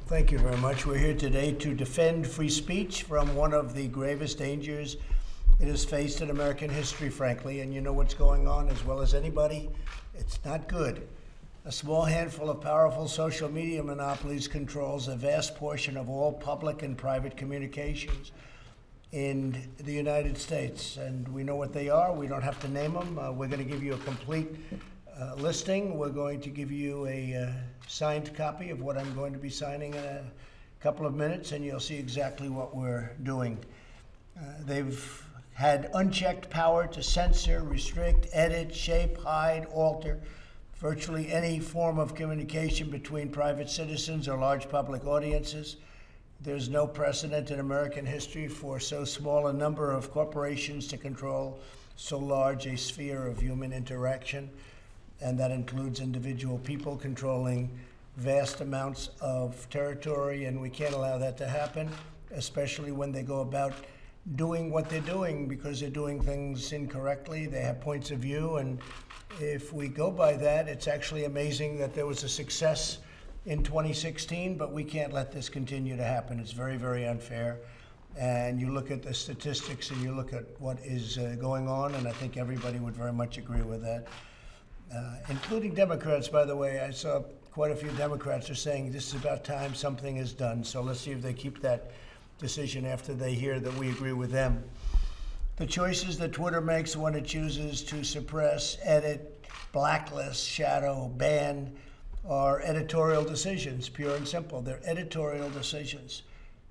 Thank you very much. We're here today to defend free speech from one of the gravest dangers it has faced in American history, frankly. And you know what's going on as well as anybody. It's not good. A small handful of powerful social media monopolies controls a vast portion of all public and private communications in the United States. And we know what they are. We don't have to name them. We're going to give you a complete listing. We're going to give you a signed copy of what I'm going to be signing in a couple of minutes, and you'll see exactly what we're doing. They've had unchecked power to censor, restrict, edit, shape, hide, alter virtually any form of communication between private citizens or large public audiences. There's no precedent in American history for so small a number of corporations to control so large a sphere of human interaction, and that includes individual people controlling vast amounts of territory, and we can't allow that to happen, especially when they go about doing what they're doing, because they're doing things incorrectly. They have points of view, and if we go by that, it's actually amazing that there was a success in 2016, but we can't let this continue to happen. It's very, very unfair. And you look at the statistics and you look at what is going on, and I think everybody would very much agree with that. Including Democrats, by the way. I saw quite a few Democrats are saying this is about time something is done. So let's see if they keep that decision after they hear that we agree with them. The choices that Twitter makes when it chooses to suppress, edit, blacklist, shadow, ban are editorial decisions, pure and simple. They're editorial decisions.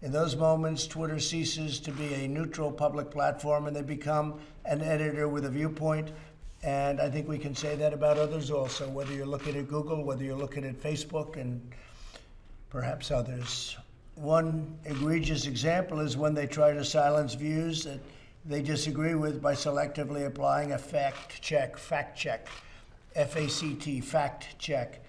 In those moments, Twitter ceases to be a neutral public platform and they become an editor with a viewpoint. And I think we can say that about others also, whether you're looking at Google, whether you're looking at Facebook, and perhaps others. One egregious example is when they try to silence views that they disagree with by selectively applying a fact check, F-A-C-T, fact check.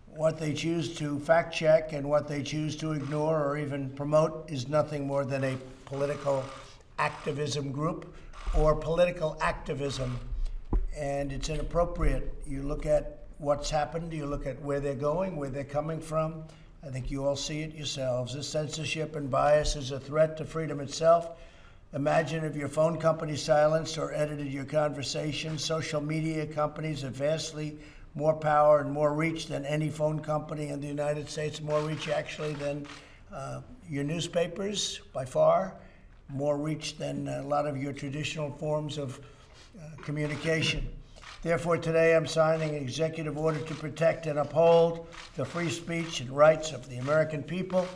What they choose to fact check and what they choose to ignore or even promote is nothing more than a political activism group or political activism. And it's inappropriate. You look at what's happened, you look at where they're going, where they're coming from. I think you all see it yourselves. This censorship and bias is a threat to freedom itself. Imagine if your phone company silenced or edited your conversation. Social media companies have vastly more power and more reach than any phone company in the United States, more reach actually than your newspapers by far, more reach than a lot of your traditional forms of communication. Therefore, today I'm signing an executive order to protect and uphold the free speech and rights of the American people.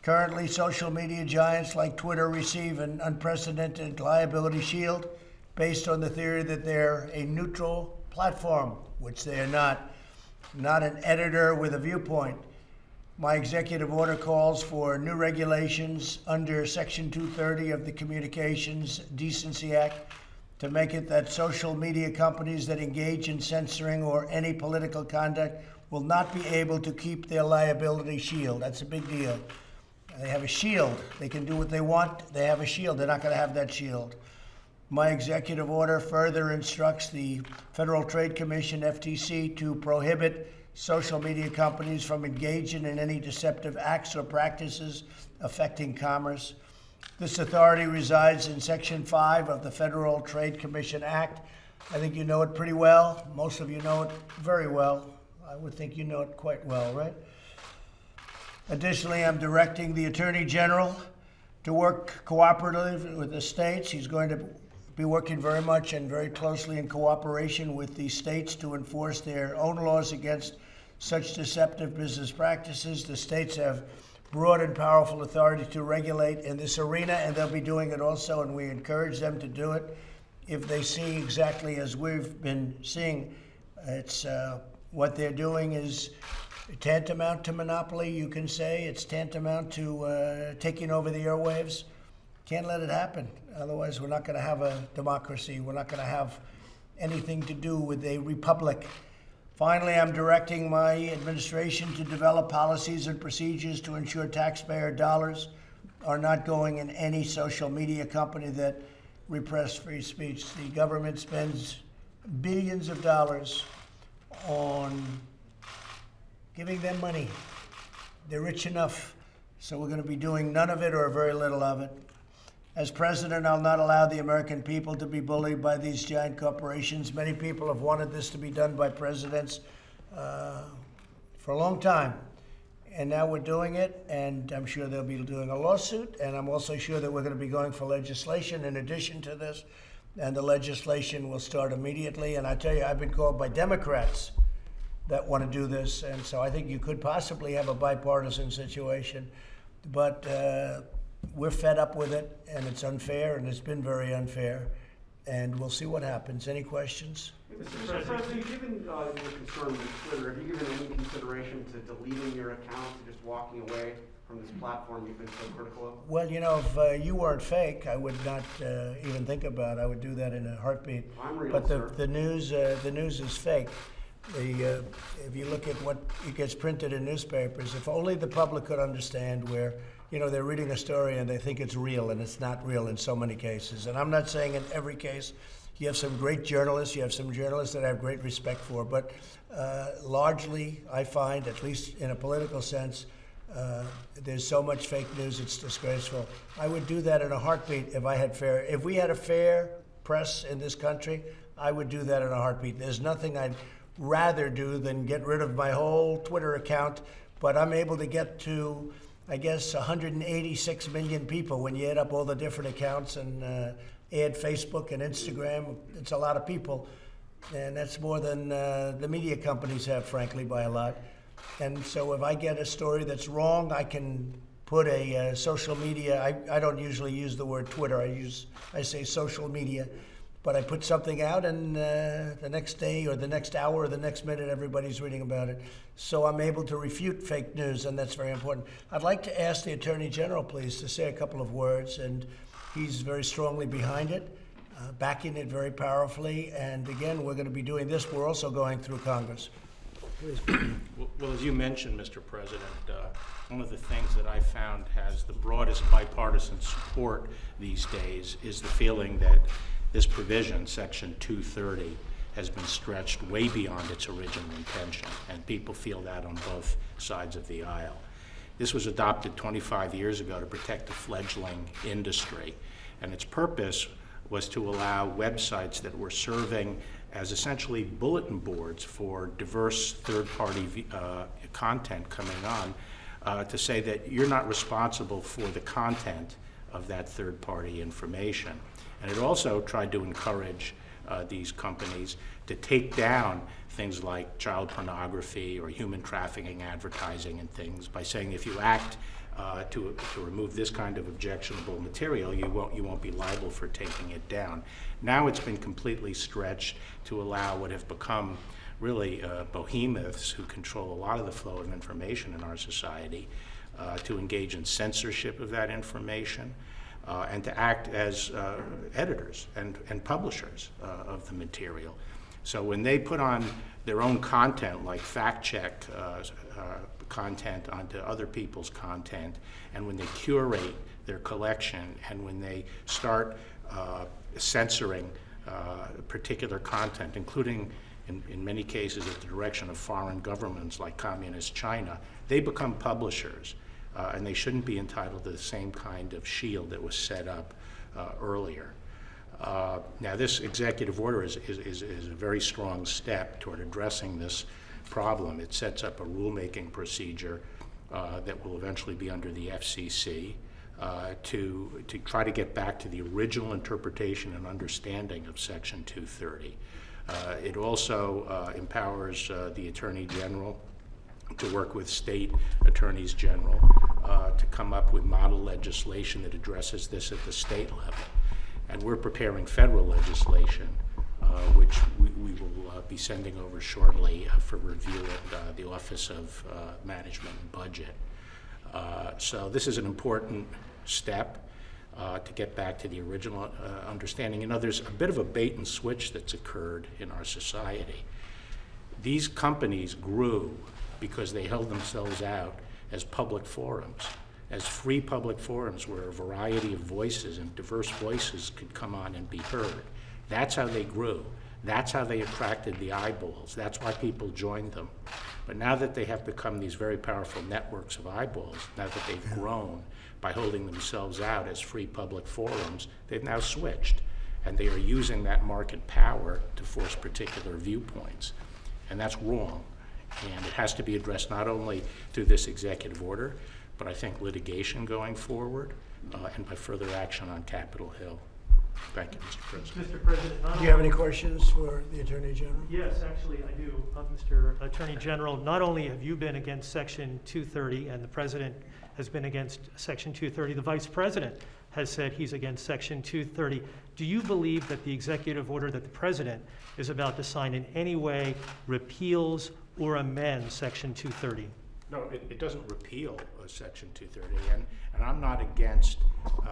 Currently, social media giants like Twitter receive an unprecedented liability shield based on the theory that they're a neutral platform, which they are not an editor with a viewpoint. My executive order calls for new regulations under Section 230 of the Communications Decency Act to make it that social media companies that engage in censoring or any political conduct will not be able to keep their liability shield. That's a big deal. They have a shield. They can do what they want. They have a shield. They're not going to have that shield. My executive order further instructs the Federal Trade Commission, FTC, to prohibit social media companies from engaging in any deceptive acts or practices affecting commerce. This authority resides in Section 5 of the Federal Trade Commission Act. I think you know it pretty well. Most of you know it very well. I would think you know it quite well, right? Additionally, I'm directing the Attorney General to work cooperatively with the states. He's going to be working very much and very closely in cooperation with the states to enforce their own laws against such deceptive business practices. The states have broad and powerful authority to regulate in this arena, and they'll be doing it also, and we encourage them to do it if they see exactly as we've been seeing. It's what they're doing is tantamount to monopoly, you can say. It's tantamount to taking over the airwaves. Can't let it happen. Otherwise, we're not going to have a democracy. We're not going to have anything to do with a republic. Finally, I'm directing my administration to develop policies and procedures to ensure taxpayer dollars are not going in any social media company that repress free speech. The government spends billions of dollars on giving them money They're rich enough, so we're going to be doing none of it or very little of it. As president, I'll not allow the American people to be bullied by these giant corporations. Many people have wanted this to be done by presidents for a long time. And now we're doing it, and I'm sure they'll be doing a lawsuit, and I'm also sure that we're going to be going for legislation in addition to this, and the legislation will start immediately. And I tell you, I've been called by Democrats that want to do this, and so I think you could possibly have a bipartisan situation, but we're fed up with it, and it's unfair, and it's been very unfair, and we'll see what happens. Any questions? Mr. President, given your concern with Twitter, have you given any consideration to deleting your account, to just walking away from this platform you've been so critical of? Well, you know, if you weren't fake, I would not even think about it. I would do that in a heartbeat. I'm real, but sir. the news is fake. If you look at what it gets printed in newspapers, if only the public could understand where, you know, they're reading a story and they think it's real, and it's not real in so many cases. And I'm not saying in every case. You have some great journalists. You have some journalists that I have great respect for. But largely, I find, at least in a political sense, there's so much fake news, it's disgraceful. I would do that in a heartbeat if I had fair. If we had a fair press in this country, I would do that in a heartbeat. There's nothing I'd rather do than get rid of my whole Twitter account. But I'm able to get to, I guess, 186 million people when you add up all the different accounts and add Facebook and Instagram. It's a lot of people, and that's more than the media companies have, frankly, by a lot. And so if I get a story that's wrong, I can put a social media. I don't usually use the word Twitter. I say social media, but I put something out, and the next day or the next hour or the next minute, everybody's reading about it. So I'm able to refute fake news, and that's very important. I'd like to ask the Attorney General, please, to say a couple of words. And he's very strongly behind it, backing it very powerfully. And again, we're going to be doing this. We're also going through Congress. Please. Well, as you mentioned, Mr. President, one of the things that I found has the broadest bipartisan support these days is the feeling that this provision, Section 230, has been stretched way beyond its original intention, and people feel that on both sides of the aisle. This was adopted 25 years ago to protect the fledgling industry, and its purpose was to allow websites that were serving as essentially bulletin boards for diverse third-party content coming on to say that you're not responsible for the content of that third-party information. And it also tried to encourage these companies to take down things like child pornography or human trafficking advertising and things by saying if you act to remove this kind of objectionable material, you won't be liable for taking it down. Now it's been completely stretched to allow what have become really behemoths who control a lot of the flow of information in our society to engage in censorship of that information and to act as editors and publishers of the material. So when they put on their own content, like fact-check content onto other people's content, and when they curate their collection, and when they start censoring particular content, including in many cases at the direction of foreign governments like Communist China, they become publishers, and they shouldn't be entitled to the same kind of shield that was set up earlier. Now, this executive order is a very strong step toward addressing this problem. It sets up a rulemaking procedure that will eventually be under the FCC to try to get back to the original interpretation and understanding of Section 230. It also empowers the Attorney General to work with state attorneys general to come up with model legislation that addresses this at the state level. And we're preparing federal legislation, which we will be sending over shortly for review at the Office of Management and Budget. So this is an important step to get back to the original understanding. You know, there's a bit of a bait and switch that's occurred in our society. These companies grew because they held themselves out as public forums, as free public forums where a variety of voices and diverse voices could come on and be heard. That's how they grew. That's how they attracted the eyeballs. That's why people joined them. But now that they have become these very powerful networks of eyeballs, now that they've grown by holding themselves out as free public forums, they've now switched. And they are using that market power to force particular viewpoints. And that's wrong. And it has to be addressed not only through this executive order, but I think litigation going forward, and by further action on Capitol Hill. Thank you, Mr. President. Mr. President, not Do you have only- any questions for the Attorney General? Yes, actually, I do. Mr. Attorney General, not only have you been against Section 230, and the President has been against Section 230, the Vice President has said he's against Section 230. Do you believe that the executive order that the President is about to sign in any way repeals or amends Section 230? No, it doesn't repeal Section 230, and I'm not against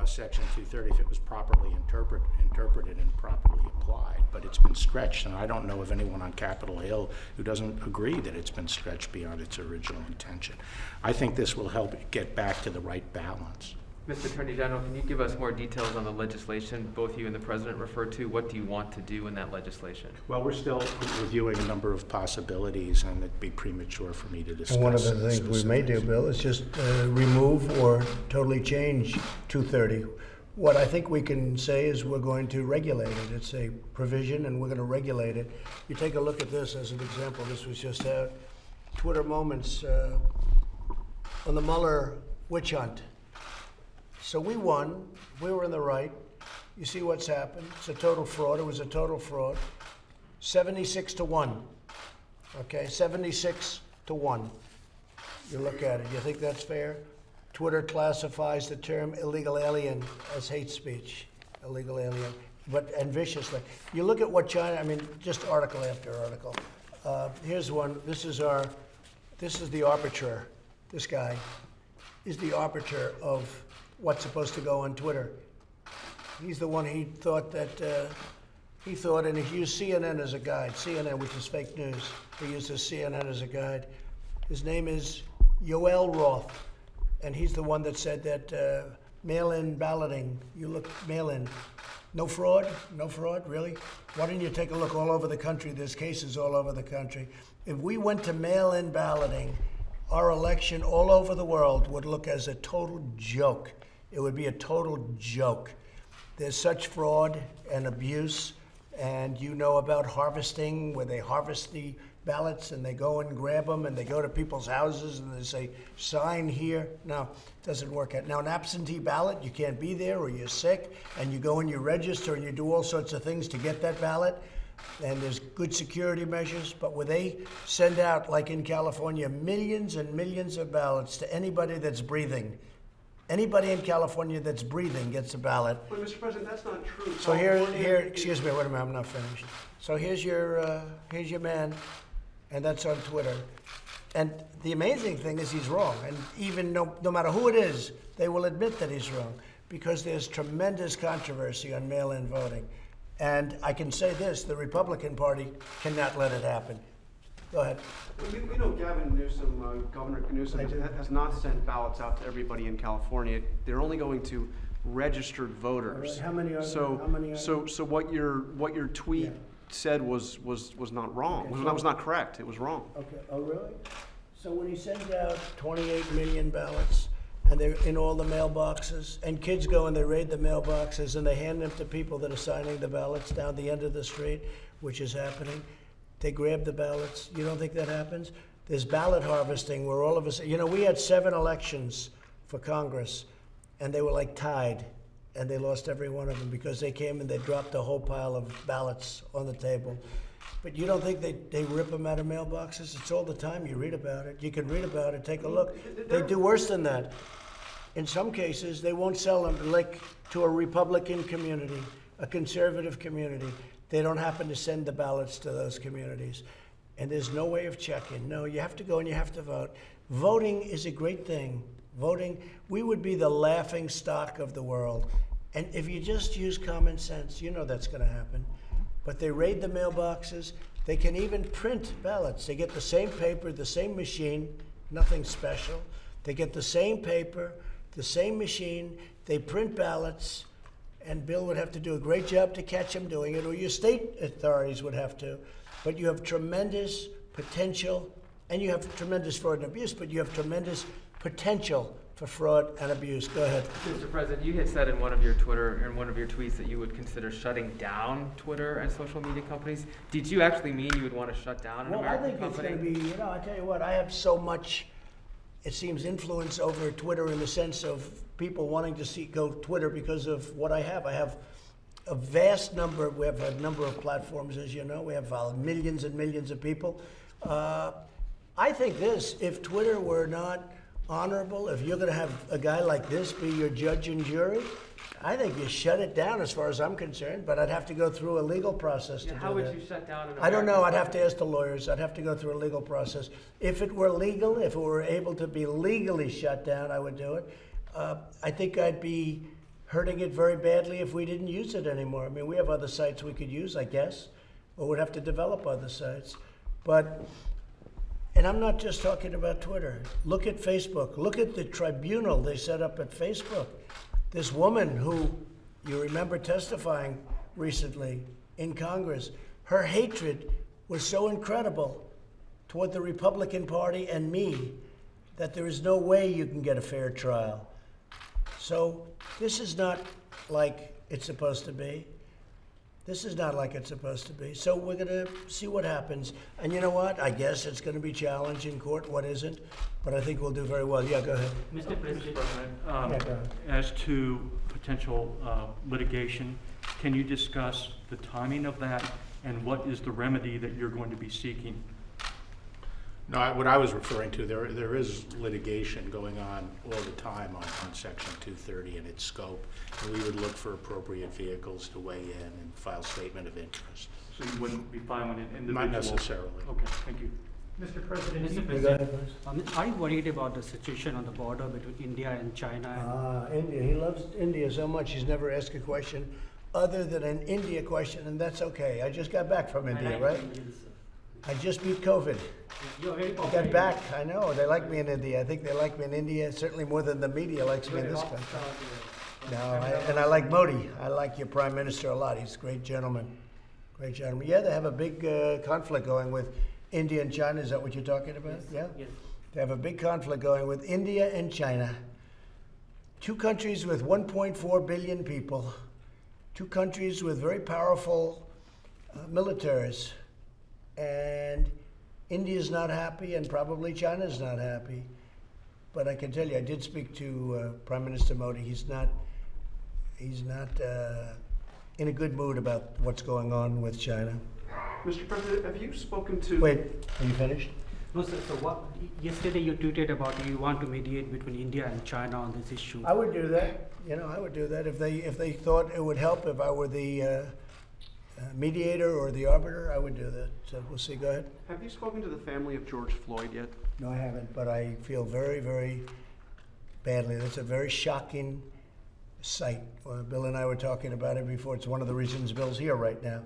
Section 230 if it was properly interpreted and properly applied, but it's been stretched, and I don't know of anyone on Capitol Hill who doesn't agree that it's been stretched beyond its original intention. I think this will help get back to the right balance. Mr. Attorney General, can you give us more details on the legislation both you and the President referred to? What do you want to do in that legislation? Well, we're still reviewing a number of possibilities, and it'd be premature for me to discuss. And one of the things we may do, specifics. Bill, is just remove or totally change 230. What I think we can say is we're going to regulate it. It's a provision, and we're going to regulate it. You take a look at this as an example. This was just out. Twitter moments on the Mueller witch hunt. So we won. We were in the right. You see what's happened. It's a total fraud. It was a total fraud. 76-1. Okay, 76-1. You look at it. You think that's fair? Twitter classifies the term illegal alien as hate speech. Illegal alien, and viciously. You look at what China. I mean, just article after article. Here's one. This is the arbiter. This guy is the arbiter of what's supposed to go on Twitter. He's the one he thought, and he used CNN as a guide. CNN, which is fake news. He uses CNN as a guide. His name is Yoel Roth, and he's the one that said that mail-in balloting, you look mail-in, no fraud, really? Why don't you take a look all over the country? There's cases all over the country. If we went to mail-in balloting, our election all over the world would look as a total joke. It would be a total joke. There's such fraud and abuse, and you know about harvesting, where they harvest the ballots and they go and grab them and they go to people's houses and they say, sign here. No, it doesn't work out. Now, an absentee ballot, you can't be there or you're sick, and you go and you register and you do all sorts of things to get that ballot, and there's good security measures, but where they send out, like in California, millions and millions of ballots to anybody that's breathing. Anybody in California that's breathing gets a ballot. But Mr. President, that's not true. So here, California- excuse me, wait a minute, I'm not finished. So here's your man, and that's on Twitter. And the amazing thing is he's wrong, and even no matter who it is, they will admit that he's wrong, because there's tremendous controversy on mail-in voting. And I can say this, the Republican Party cannot let it happen. Go ahead. We know Gavin Newsom, Governor Newsom, I do. has not sent ballots out to everybody in California. They're only going to registered voters. All right, how many are So, there? How many are so what your tweet Yeah. said was not wrong. Okay, Was not correct. It was wrong. Okay, oh, really? So when he sends out 28 million ballots, and they're in all the mailboxes, and kids go and they raid the mailboxes, and they hand them to people that are signing the ballots down the end of the street, which is happening. They grab the ballots. You don't think that happens? There's ballot harvesting where all of us, we had 7 elections for Congress, and they were like tied, and they lost every one of them because they came and they dropped a whole pile of ballots on the table. But you don't think they rip them out of mailboxes? It's all the time. You read about it. You can read about it. Take a look. They do worse than that. In some cases, they won't sell them, like to a Republican community, a conservative community. They don't happen to send the ballots to those communities. And there's no way of checking. No, you have to go and you have to vote. Voting is a great thing. Voting, we would be the laughing stock of the world. And if you just use common sense, you know that's going to happen. But they raid the mailboxes. They can even print ballots. They get the same paper, the same machine, nothing special. They get the same paper, the same machine. They print ballots, and Bill would have to do a great job to catch him doing it, or your state authorities would have to. But you have tremendous potential, and you have tremendous fraud and abuse, but you have tremendous potential for fraud and abuse. Go ahead. Mr. President, you had said in one of your tweets that you would consider shutting down Twitter and social media companies. Did you actually mean you would want to shut down an Well, I American think company? it's going to be, I tell you what, I have so much, it seems, influence over Twitter in the sense of people wanting to go Twitter because of what I have. I have a vast number, we have a number of platforms, as you know. We have millions and millions of people. I think if Twitter were not honorable, if you're going to have a guy like this be your judge and jury, I think you shut it down as far as I'm concerned, but I'd have to go through a legal process to do that. How would you shut down an American I don't know. I'd have company? to ask the lawyers. I'd have to go through a legal process. If it were legal, if it were able to be legally shut down, I would do it. I think I'd be hurting it very badly if we didn't use it anymore. I mean, we have other sites we could use, I guess, or would have to develop other sites. And I'm not just talking about Twitter. Look at Facebook. Look at the tribunal they set up at Facebook. This woman who, you remember testifying recently in Congress, her hatred was so incredible toward the Republican Party and me that there is no way you can get a fair trial. So this is not like it's supposed to be. This is not like it's supposed to be. So we're going to see what happens. And you know what? I guess it's going to be challenged in court. What isn't? But I think we'll do very well. Yeah, go ahead. Mr. President, Yeah, go ahead. as to potential litigation, can you discuss the timing of that and what is the remedy that you're going to be seeking? No, what I was referring to, there is litigation going on all the time on Section 230 and its scope, and we would look for appropriate vehicles to weigh in and file statement of interest. So you wouldn't be filing an individual? Not necessarily. Okay, thank you. Mr. President, Mr. You go ahead, please. Are you worried about the situation on the border between India and China? India. He loves India so much he's never asked a question other than an India question, and that's okay. I just got back from India, right? I just beat COVID. You're very I popular. got back. I know. They like me in India. I think they like me in India certainly more than the media likes me in this country. No, and I like Modi. I like your prime minister a lot. He's a great gentleman. Great gentleman. Yeah, they have a big conflict going with India and China. Is that what you're talking about? Yeah? Yes. They have a big conflict going with India and China. Two countries with 1.4 billion people. Two countries with very powerful militaries. And India's not happy, and probably China's not happy. But I can tell you, I did speak to Prime Minister Modi. He's not in a good mood about what's going on with China. Mr. President, have you spoken to? Wait, are you finished? No, sir. So yesterday you tweeted about you want to mediate between India and China on this issue. I would do that. I would do that if they thought it would help. If I were the mediator or the arbiter, I would do that. So we'll see. Go ahead. Have you spoken to the family of George Floyd yet? No, I haven't, but I feel very, very badly. That's a very shocking sight. Bill and I were talking about it before. It's one of the reasons Bill's here right now,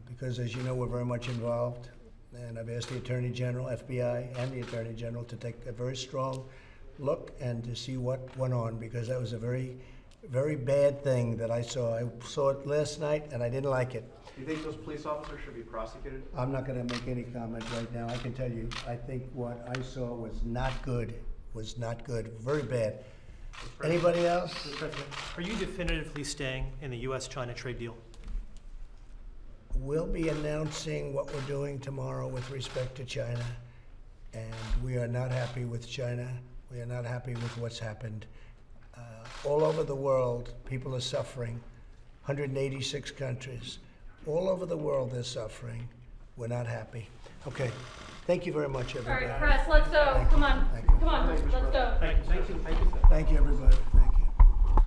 because as you know, we're very much involved. And I've asked the Attorney General, FBI, and the Attorney General to take a very strong look and to see what went on, because that was a very, very bad thing that I saw. I saw it last night, and I didn't like it. Do you think those police officers should be prosecuted? I'm not going to make any comment right now. I can tell you, I think what I saw was not good. Was not good. Very bad. Anybody else? Mr. President, are you definitively staying in the U.S.-China trade deal? We'll be announcing what we're doing tomorrow with respect to China, and we are not happy with China. We are not happy with what's happened. All over the world, people are suffering. 186 countries. All over the world, they're suffering. We're not happy. Okay. Thank you very much, All everybody. right, press, let's go. Come on. Thank you. Come on, let's go. Thank you. Thank you, everybody.